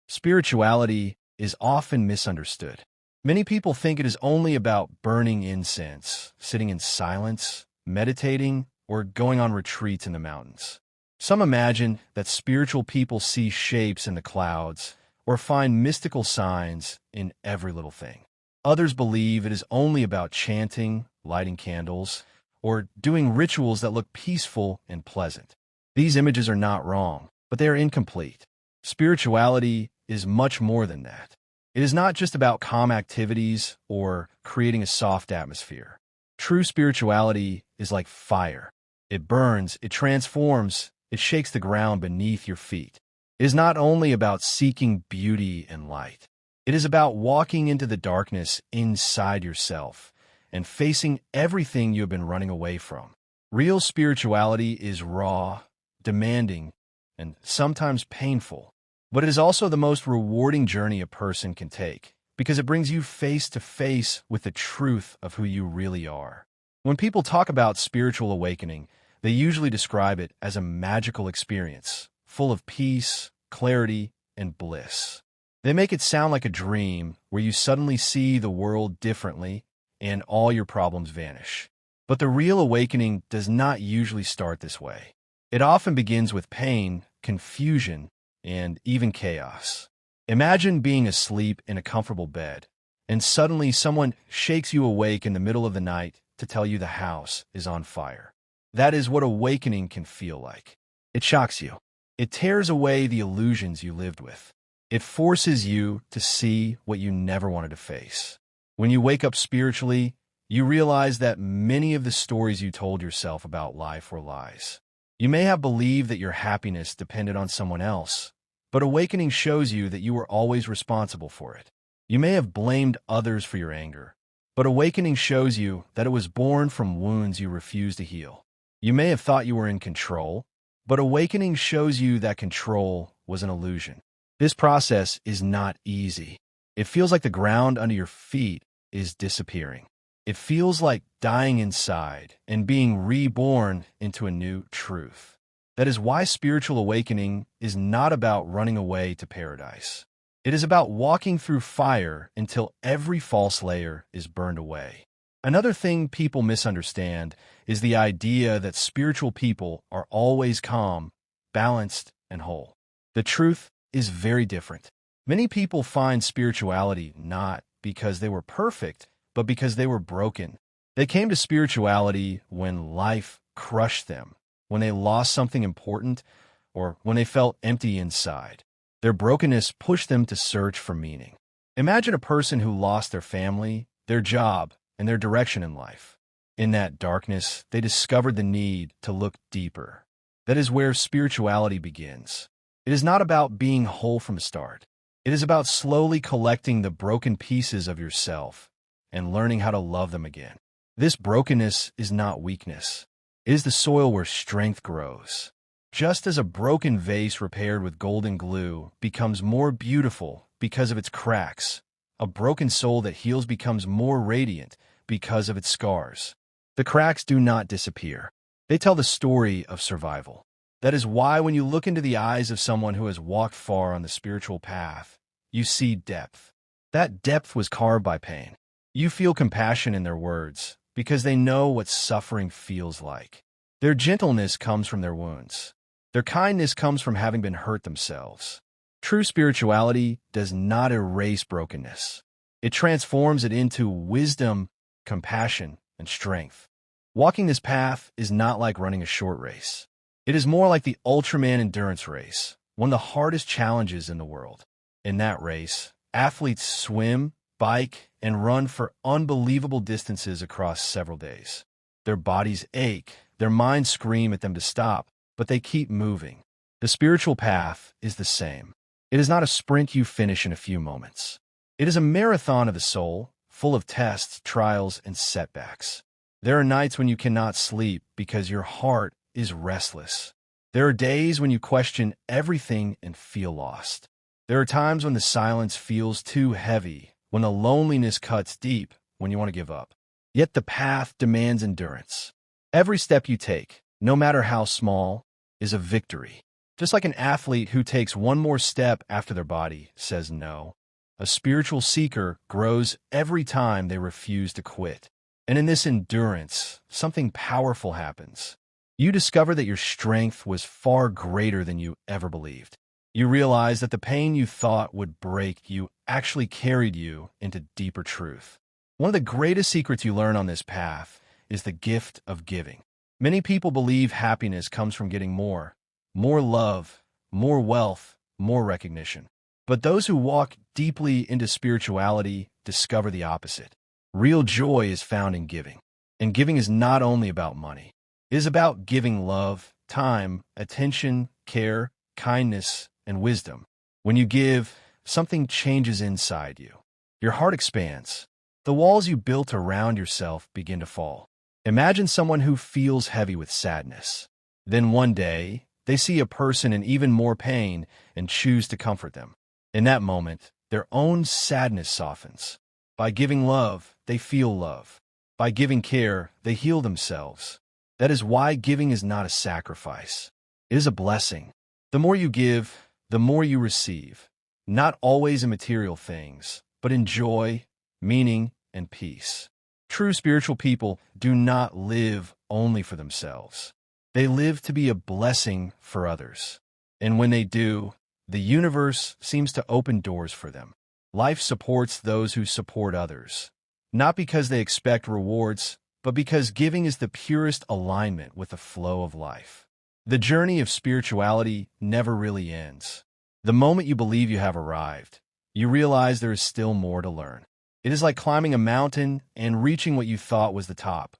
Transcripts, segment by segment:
Spirituality is often misunderstood. Many people think it is only about burning incense, sitting in silence, meditating, or going on retreats in the mountains. Some imagine that spiritual people see shapes in the clouds or find mystical signs in every little thing. Others believe it is only about chanting, lighting candles, or doing rituals that look peaceful and pleasant. These images are not wrong, but they are incomplete. Spirituality is much more than that. It is not just about calm activities or creating a soft atmosphere. True spirituality is like fire. It burns, it transforms, it shakes the ground beneath your feet. It is not only about seeking beauty and light. It is about walking into the darkness inside yourself and facing everything you have been running away from. Real spirituality is raw, demanding, and sometimes painful. But it is also the most rewarding journey a person can take because it brings you face to face with the truth of who you really are. When people talk about spiritual awakening, they usually describe it as a magical experience, full of peace, clarity, and bliss. They make it sound like a dream where you suddenly see the world differently and all your problems vanish. But the real awakening does not usually start this way. It often begins with pain, confusion, and even chaos. Imagine being asleep in a comfortable bed, and suddenly someone shakes you awake in the middle of the night to tell you the house is on fire. That is what awakening can feel like. It shocks you. It tears away the illusions you lived with. It forces you to see what you never wanted to face. When you wake up spiritually, you realize that many of the stories you told yourself about life were lies. You may have believed that your happiness depended on someone else, but awakening shows you that you were always responsible for it. You may have blamed others for your anger, but awakening shows you that it was born from wounds you refused to heal. You may have thought you were in control, but awakening shows you that control was an illusion. This process is not easy. It feels like the ground under your feet is disappearing. It feels like dying inside and being reborn into a new truth. That is why spiritual awakening is not about running away to paradise. It is about walking through fire until every false layer is burned away. Another thing people misunderstand is the idea that spiritual people are always calm, balanced, and whole. The truth is very different. Many people find spirituality not because they were perfect, but because they were broken. They came to spirituality when life crushed them, when they lost something important, or when they felt empty inside. Their brokenness pushed them to search for meaning. Imagine a person who lost their family, their job, and their direction in life. In that darkness, they discovered the need to look deeper. That is where spirituality begins. It is not about being whole from the start. It is about slowly collecting the broken pieces of yourself and learning how to love them again. This brokenness is not weakness. It is the soil where strength grows. Just as a broken vase repaired with golden glue becomes more beautiful because of its cracks, a broken soul that heals becomes more radiant because of its scars. The cracks do not disappear. They tell the story of survival. That is why when you look into the eyes of someone who has walked far on the spiritual path, you see depth. That depth was carved by pain. You feel compassion in their words because they know what suffering feels like. Their gentleness comes from their wounds. Their kindness comes from having been hurt themselves. True spirituality does not erase brokenness. It transforms it into wisdom, compassion, and strength. Walking this path is not like running a short race. It is more like the Ultraman endurance race, one of the hardest challenges in the world. In that race, athletes swim, bike, and run for unbelievable distances across several days. Their bodies ache, their minds scream at them to stop, but they keep moving. The spiritual path is the same. It is not a sprint you finish in a few moments. It is a marathon of the soul, full of tests, trials, and setbacks. There are nights when you cannot sleep because your heart is restless. There are days when you question everything and feel lost. There are times when the silence feels too heavy, when the loneliness cuts deep, when you want to give up. Yet the path demands endurance. Every step you take, no matter how small, is a victory. Just like an athlete who takes one more step after their body says no, a spiritual seeker grows every time they refuse to quit. And in this endurance, something powerful happens. You discover that your strength was far greater than you ever believed. You realize that the pain you thought would break you actually carried you into deeper truth. One of the greatest secrets you learn on this path is the gift of giving. Many people believe happiness comes from getting more love, more wealth, more recognition. But those who walk deeply into spirituality discover the opposite. Real joy is found in giving. And giving is not only about money. It is about giving love, time, attention, care, kindness, and wisdom. When you give, something changes inside you. Your heart expands. The walls you built around yourself begin to fall. Imagine someone who feels heavy with sadness. Then one day, they see a person in even more pain and choose to comfort them. In that moment, their own sadness softens. By giving love, they feel love. By giving care, they heal themselves. That is why giving is not a sacrifice. It is a blessing. The more you give, the more you receive. Not always in material things, but in joy, meaning, and peace. True spiritual people do not live only for themselves. They live to be a blessing for others. And when they do, the universe seems to open doors for them. Life supports those who support others. Not because they expect rewards, but because giving is the purest alignment with the flow of life. The journey of spirituality never really ends. The moment you believe you have arrived, you realize there is still more to learn. It is like climbing a mountain and reaching what you thought was the top,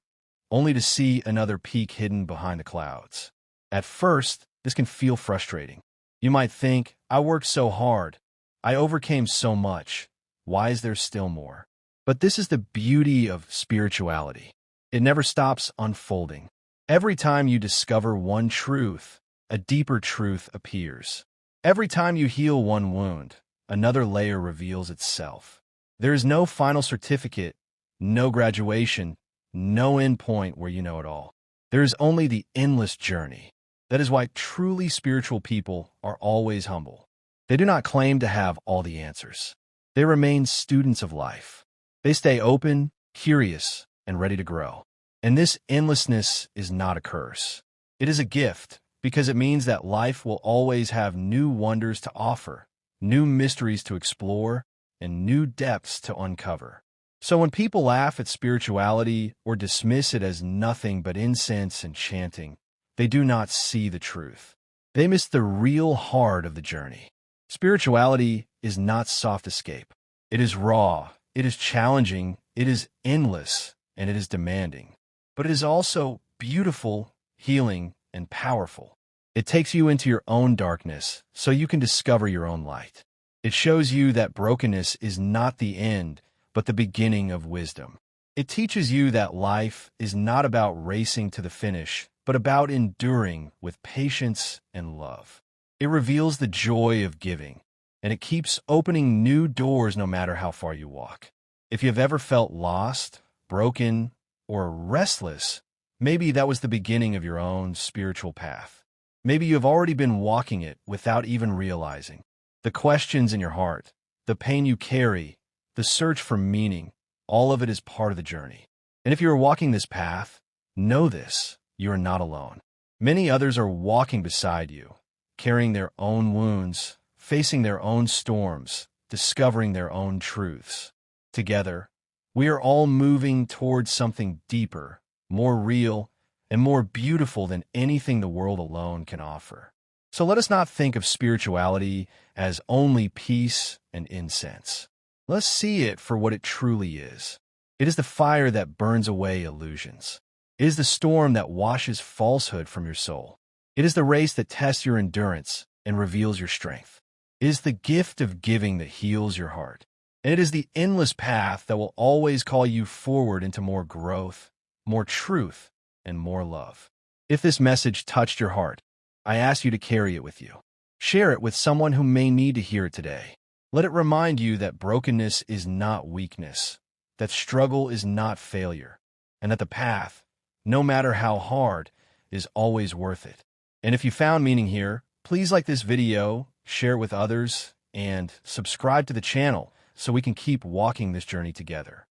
only to see another peak hidden behind the clouds. At first, this can feel frustrating. You might think, I worked so hard. I overcame so much. Why is there still more? But this is the beauty of spirituality. It never stops unfolding. Every time you discover one truth, a deeper truth appears. Every time you heal one wound, another layer reveals itself. There is no final certificate, no graduation, no end point where you know it all. There is only the endless journey. That is why truly spiritual people are always humble. They do not claim to have all the answers. They remain students of life. They stay open, curious, and ready to grow. And this endlessness is not a curse. It is a gift, because it means that life will always have new wonders to offer, new mysteries to explore, and new depths to uncover. So when people laugh at spirituality or dismiss it as nothing but incense and chanting, they do not see the truth. They miss the real heart of the journey. Spirituality is not soft escape. It is raw, it is challenging, it is endless, and it is demanding. But it is also beautiful, healing, and powerful. It takes you into your own darkness so you can discover your own light. It shows you that brokenness is not the end, but the beginning of wisdom. It teaches you that life is not about racing to the finish, but about enduring with patience and love. It reveals the joy of giving, and it keeps opening new doors no matter how far you walk. If you've ever felt lost, broken, or restless, maybe that was the beginning of your own spiritual path. Maybe you have already been walking it without even realizing. The questions in your heart, the pain you carry, the search for meaning, all of it is part of the journey. And if you are walking this path, know this, you are not alone. Many others are walking beside you, carrying their own wounds, facing their own storms, discovering their own truths. Together, we are all moving towards something deeper, more real, and more beautiful than anything the world alone can offer. So let us not think of spirituality as only peace and incense. Let's see it for what it truly is. It is the fire that burns away illusions. It is the storm that washes falsehood from your soul. It is the race that tests your endurance and reveals your strength. It is the gift of giving that heals your heart. And it is the endless path that will always call you forward into more growth, more truth, and more love. If this message touched your heart, I ask you to carry it with you. Share it with someone who may need to hear it today. Let it remind you that brokenness is not weakness, that struggle is not failure, and that the path, no matter how hard, is always worth it. And if you found meaning here, Please like this video, share it with others, and subscribe to the channel so we can keep walking this journey together.